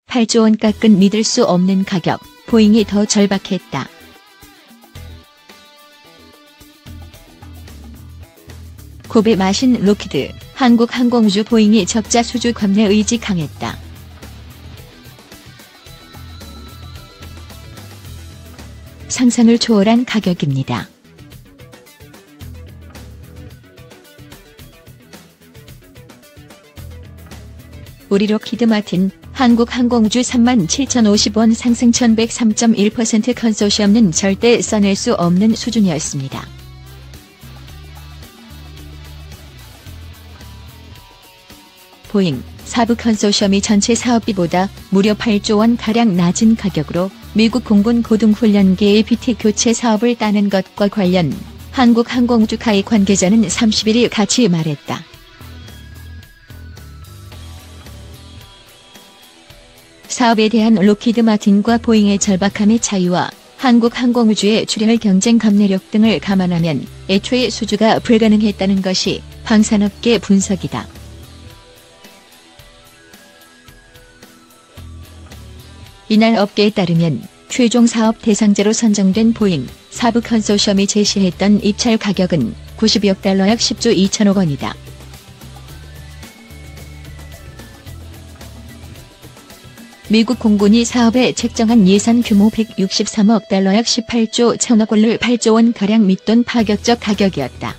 8조 원 깎은 믿을 수 없는 가격, 보잉이 더 절박했다. 곱에 마신 록히드, 한국항공우주 보잉이 적자 수주 감내 의지 강했다. 상상을 초월한 가격입니다. 우리 록히드 마틴, 한국항공우주 37,050원 상승 1103.1% 컨소시엄은 절대 써낼 수 없는 수준이었습니다. 보잉, 사부 컨소시엄이 전체 사업비보다 무려 8조 원가량 낮은 가격으로 미국 공군 고등훈련계의 BT 교체 사업을 따는 것과 관련 한국항공우주카의 관계자는 31일 같이 말했다. 사업에 대한 록히드 마틴과 보잉의 절박함의 차이와 한국항공우주의 출혈 경쟁 감내력 등을 감안하면 애초에 수주가 불가능했다는 것이 방산업계 분석이다. 이날 업계에 따르면 최종 사업 대상자로 선정된 보잉, 사부 컨소시엄이 제시했던 입찰 가격은 90억 달러 약 10조 2천억 원이다. 미국 공군이 사업에 책정한 예산 규모 163억 달러 약 18조 1천억 원을 8조 원가량 밑돈 파격적 가격이었다.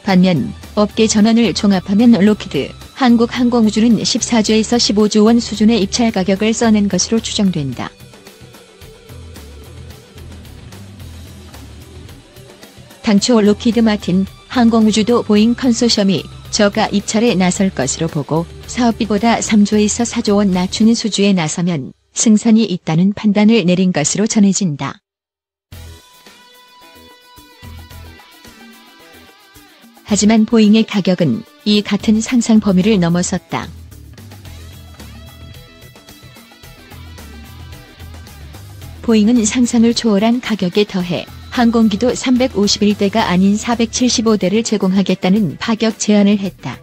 반면 업계 전원을 종합하면 록히드, 한국항공우주는 14조에서 15조 원 수준의 입찰 가격을 써낸 것으로 추정된다. 당초 록히드 마틴, 항공우주도 보잉 컨소시엄이 저가 입찰에 나설 것으로 보고 사업비보다 3조에서 4조 원 낮추는 수주에 나서면 승산이 있다는 판단을 내린 것으로 전해진다. 하지만 보잉의 가격은 이 같은 상상 범위를 넘어섰다. 보잉은 상상을 초월한 가격에 더해 항공기도 351대가 아닌 475대를 제공하겠다는 파격 제안을 했다.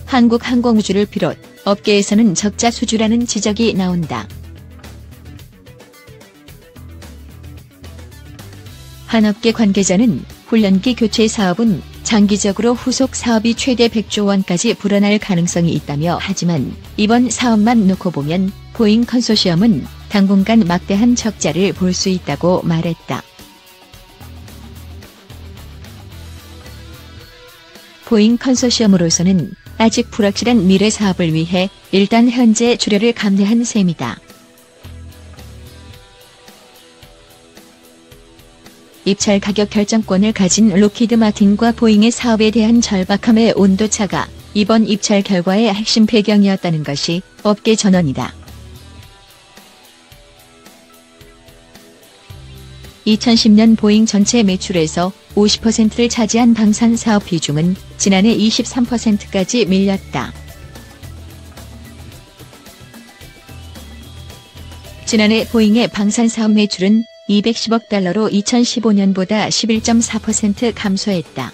한국항공우주를 비롯 업계에서는 적자 수주라는 지적이 나온다. 한 업계 관계자는 훈련기 교체 사업은 장기적으로 후속 사업이 최대 100조 원까지 불어날 가능성이 있다며 하지만 이번 사업만 놓고 보면 보잉 컨소시엄은 당분간 막대한 적자를 볼 수 있다고 말했다. 보잉 컨소시엄으로서는 아직 불확실한 미래 사업을 위해 일단 현재 주료를 감내한 셈이다. 입찰 가격 결정권을 가진 록히드 마틴과 보잉의 사업에 대한 절박함의 온도차가 이번 입찰 결과의 핵심 배경이었다는 것이 업계 전언이다. 2010년 보잉 전체 매출에서 50%를 차지한 방산 사업 비중은 지난해 23%까지 밀렸다. 지난해 보잉의 방산 사업 매출은 210억 달러로 2015년보다 11.4% 감소했다.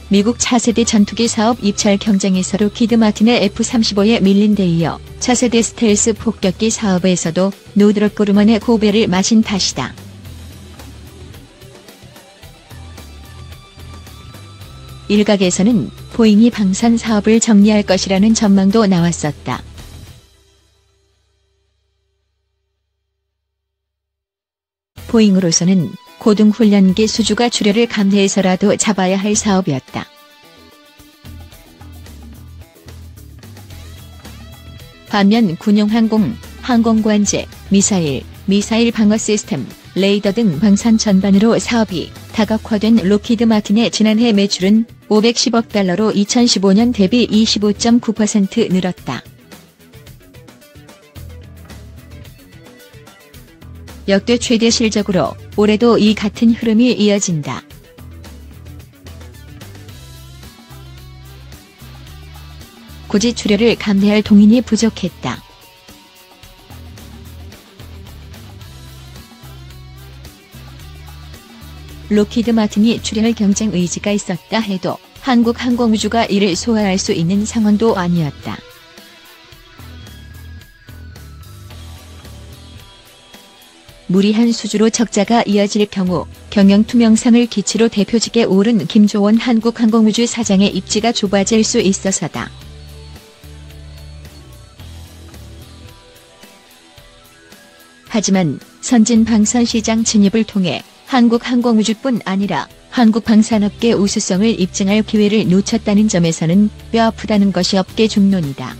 미국 차세대 전투기 사업 입찰 경쟁에서 록히드 마틴의 F-35에 밀린 데 이어 차세대 스텔스 폭격기 사업에서도 노드롭 그루먼의 고배를 마신 탓이다. 일각에서는 보잉이 방산 사업을 정리할 것이라는 전망도 나왔었다. 보잉으로서는 고등훈련기 수주가 주료를 감내해서라도 잡아야 할 사업이었다. 반면 군용항공, 항공관제, 미사일 방어 시스템, 레이더 등 방산 전반으로 사업이 다각화된 록히드 마틴의 지난해 매출은 510억 달러로 2015년 대비 25.9% 늘었다. 역대 최대 실적으로 올해도 이 같은 흐름이 이어진다. 굳이 주료를 감내할 동인이 부족했다. 로키드 마틴이 출혈 경쟁 의지가 있었다 해도 한국항공우주가 이를 소화할 수 있는 상황도 아니었다. 무리한 수주로 적자가 이어질 경우 경영 투명성을 기치로 대표직에 오른 김조원 한국항공우주 사장의 입지가 좁아질 수 있어서다. 하지만 선진방산 시장 진입을 통해 한국항공우주뿐 아니라 한국방산업계 우수성을 입증할 기회를 놓쳤다는 점에서는 뼈아프다는 것이 업계 중론이다.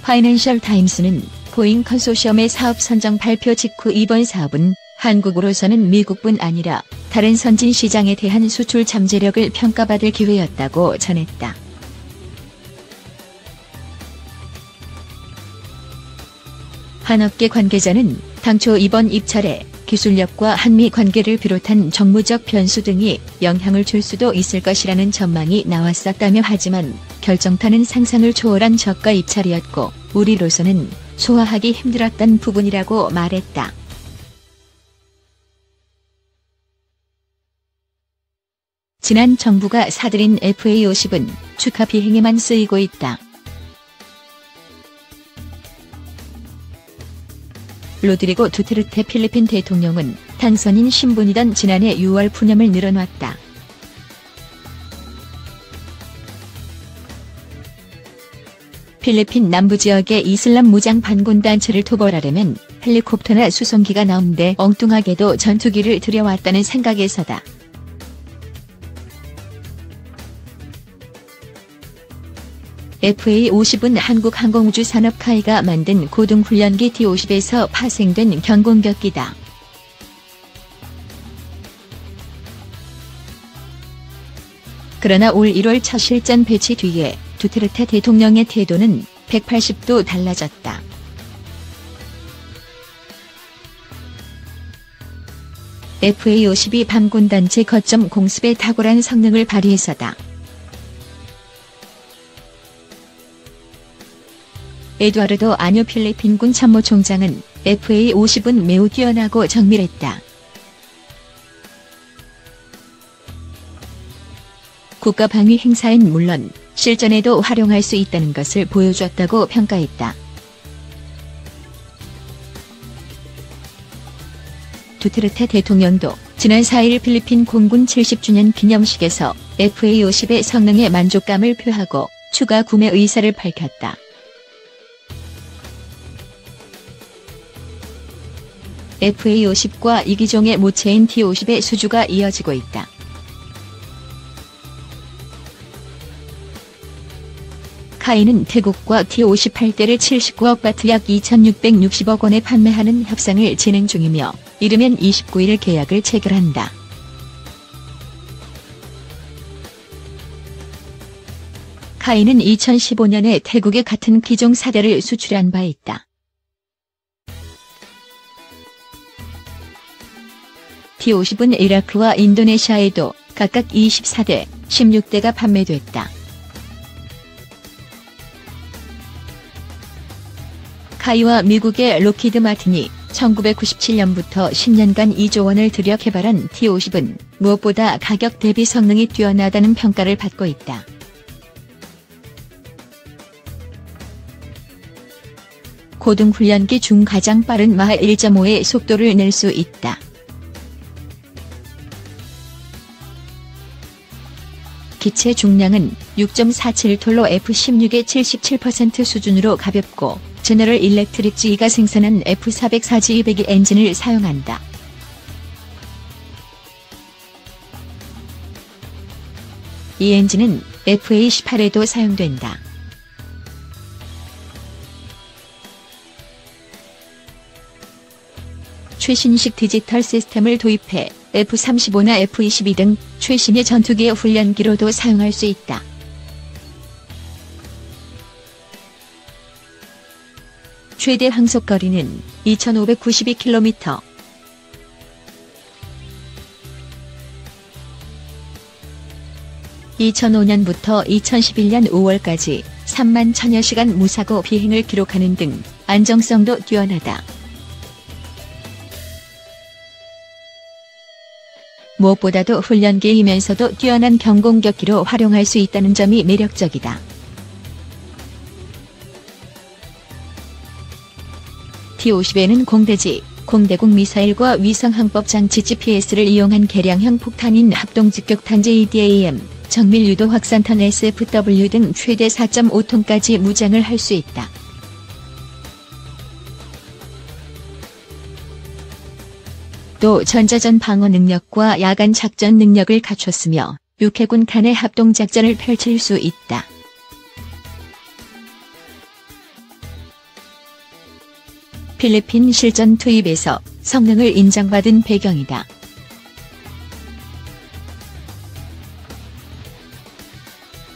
파이낸셜 타임스는 보잉 컨소시엄의 사업 선정 발표 직후 이번 사업은 한국으로서는 미국뿐 아니라 다른 선진 시장에 대한 수출 잠재력을 평가받을 기회였다고 전했다. 한 업계 관계자는 당초 이번 입찰에 기술력과 한미 관계를 비롯한 정무적 변수 등이 영향을 줄 수도 있을 것이라는 전망이 나왔었다며 하지만 결정타는 상상을 초월한 저가 입찰이었고 우리로서는 소화하기 힘들었던 부분이라고 말했다. 지난 정부가 사들인 FA50은 축하 비행에만 쓰이고 있다. 로드리고 두테르테 필리핀 대통령은 당선인 신분이던 지난해 6월 푸념을 늘어놨다. 필리핀 남부 지역의 이슬람 무장 반군단체를 토벌하려면 헬리콥터나 수송기가 나온데 엉뚱하게도 전투기를 들여왔다는 생각에서다. FA50은 한국항공우주산업카이가 만든 고등훈련기 T-50에서 파생된 경공격기다. 그러나 올 1월 첫 실전 배치 뒤에 두테르테 대통령의 태도는 180도 달라졌다. FA50이 반군단체 거점 공습에 탁월한 성능을 발휘해서다. 에두아르도 아뇨 필리핀군 참모총장은 FA50은 매우 뛰어나고 정밀했다. 국가방위 행사엔 물론 실전에도 활용할 수 있다는 것을 보여줬다고 평가했다. 두테르테 대통령도 지난 4일 필리핀 공군 70주년 기념식에서 FA50의 성능에 만족감을 표하고 추가 구매 의사를 밝혔다. FA50과 이기종의 모체인 T-50의 수주가 이어지고 있다. 카이는 태국과 T-58대를 79억 바트 약 2,660억 원에 판매하는 협상을 진행 중이며 이르면 29일 계약을 체결한다. 카이는 2015년에 태국에 같은 기종 4대를 수출한 바 있다. T-50은 이라크와 인도네시아에도 각각 24대, 16대가 판매됐다. 카이와 미국의 로키드 마틴이 1997년부터 10년간 2조 원을 들여 개발한 T-50은 무엇보다 가격 대비 성능이 뛰어나다는 평가를 받고 있다. 고등훈련기 중 가장 빠른 마하 1.5의 속도를 낼 수 있다. 기체 중량은 6.47톤로 F-16의 77% 수준으로 가볍고 제너럴 일렉트릭 GE가 생산한 F-404G200 엔진을 사용한다. 이 엔진은 FA-18에도 사용된다. 최신식 디지털 시스템을 도입해 F-35나 F-22 등 최신의 전투기의 훈련기로도 사용할 수 있다. 최대 항속거리는 2,592km. (2005년부터 2011년 5월까지) 3만 1000여 시간 무사고 비행을 기록하는 등 안정성도 뛰어나다. 무엇보다도 훈련기이면서도 뛰어난 경공격기로 활용할 수 있다는 점이 매력적이다. T-50에는 공대지, 공대공 미사일과 위성항법 장치 GPS를 이용한 개량형 폭탄인 합동직격탄 JDAM, 정밀 유도 확산탄 SFW 등 최대 4.5톤까지 무장을 할 수 있다. 또 전자전 방어 능력과 야간 작전 능력을 갖췄으며 육해군 간의 합동작전을 펼칠 수 있다. 필리핀 실전 투입에서 성능을 인정받은 배경이다.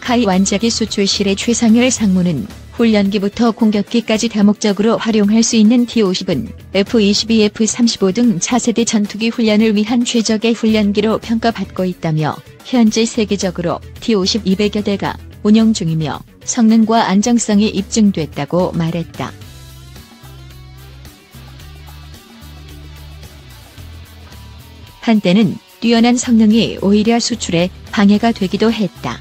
카이 완자기 수출실의 최상열 상무는 훈련기부터 공격기까지 다목적으로 활용할 수 있는 T-50은 F-22, F-35 등 차세대 전투기 훈련을 위한 최적의 훈련기로 평가받고 있다며 현재 세계적으로 T-50 200여 대가 운영 중이며 성능과 안정성이 입증됐다고 말했다. 한때는 뛰어난 성능이 오히려 수출에 방해가 되기도 했다.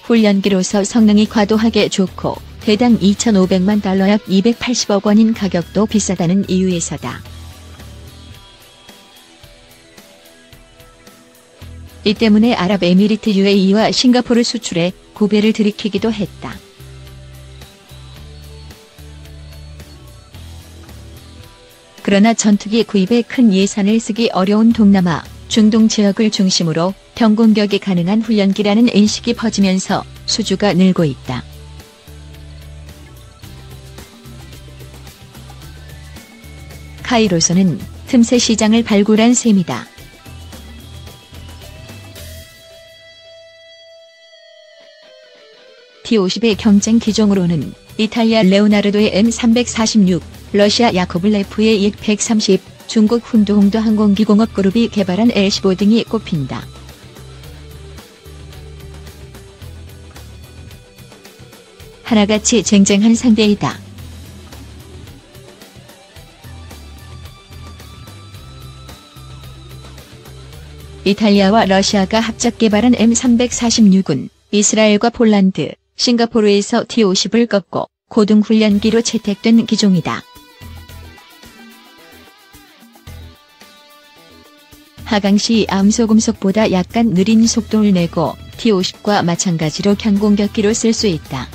훈련기로서 성능이 과도하게 좋고 대당 2,500만 달러 약 280억 원인 가격도 비싸다는 이유에서다. 이 때문에 아랍에미리트 UAE와 싱가포르 수출에 고배를 들이키기도 했다. 그러나 전투기 구입에 큰 예산을 쓰기 어려운 동남아, 중동 지역을 중심으로 경공격이 가능한 훈련기라는 인식이 퍼지면서 수주가 늘고 있다. 카이로서는 틈새 시장을 발굴한 셈이다. T-50의 경쟁 기종으로는 이탈리아 레오나르도의 M346, 러시아 야코블레프의 약-130, 중국 훈두홍도 항공기공업그룹이 개발한 L-15 등이 꼽힌다. 하나같이 쟁쟁한 상대이다. 이탈리아와 러시아가 합작 개발한 M346은 이스라엘과 폴란드, 싱가포르에서 T-50을 꺾고 고등훈련기로 채택된 기종이다. 하강시 암소금속보다 약간 느린 속도를 내고 T-50과 마찬가지로 경공격기로 쓸 수 있다.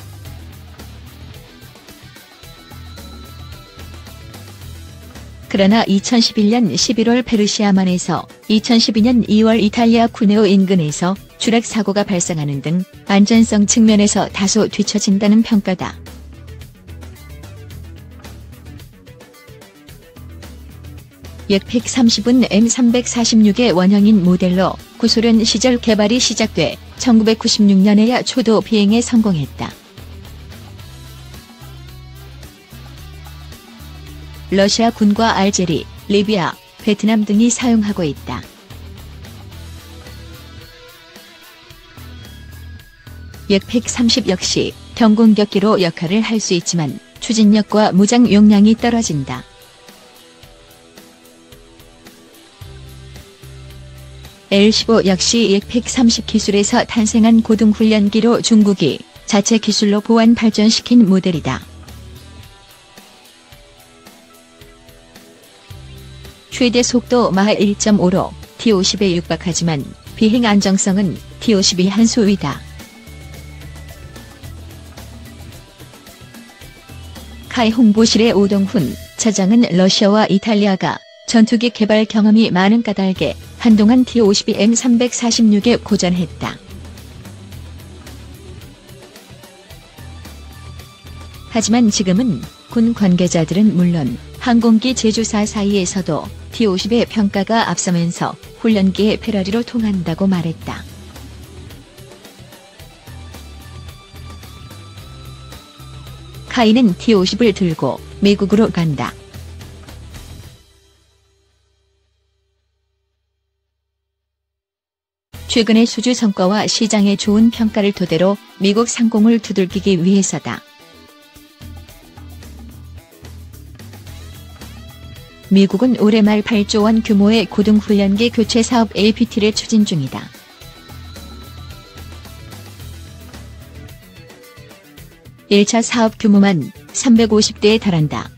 그러나 2011년 11월 페르시아만에서 2012년 2월 이탈리아 쿠네오 인근에서 추락 사고가 발생하는 등 안전성 측면에서 다소 뒤처진다는 평가다. 약-130은 M346의 원형인 모델로 구소련 시절 개발이 시작돼 1996년에야 초도 비행에 성공했다. 러시아 군과 알제리, 리비아, 베트남 등이 사용하고 있다. 약-130 역시 경공격기로 역할을 할 수 있지만 추진력과 무장 용량이 떨어진다. L-15 역시 약-130 기술에서 탄생한 고등훈련기로 중국이 자체 기술로 보완 발전시킨 모델이다. 최대 속도 마하 1.5로 T-50에 육박하지만 비행 안정성은 T-52 한 수위다. 카이 홍보실의 오동훈 차장은 러시아와 이탈리아가 전투기 개발 경험이 많은 까닭에 한동안 T-52 M346에 고전했다. 하지만 지금은 군 관계자들은 물론 항공기 제조사 사이에서도 T-50의 평가가 앞서면서 훈련기의 페라리로 통한다고 말했다. 카이는 T-50을 들고 미국으로 간다. 최근의 수주 성과와 시장의 좋은 평가를 토대로 미국 상공을 두들기기 위해서다. 미국은 올해 말 8조 원 규모의 고등훈련기 교체 사업 APT를 추진 중이다. (1차) 사업 규모만 350대에 달한다.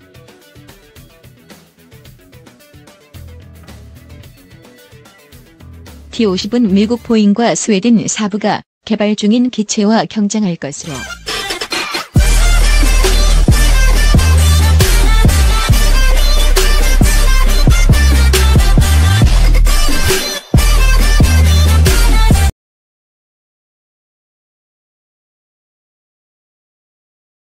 T-50은 미국 보잉과 스웨덴 사부가 개발 중인 기체와 경쟁할 것으로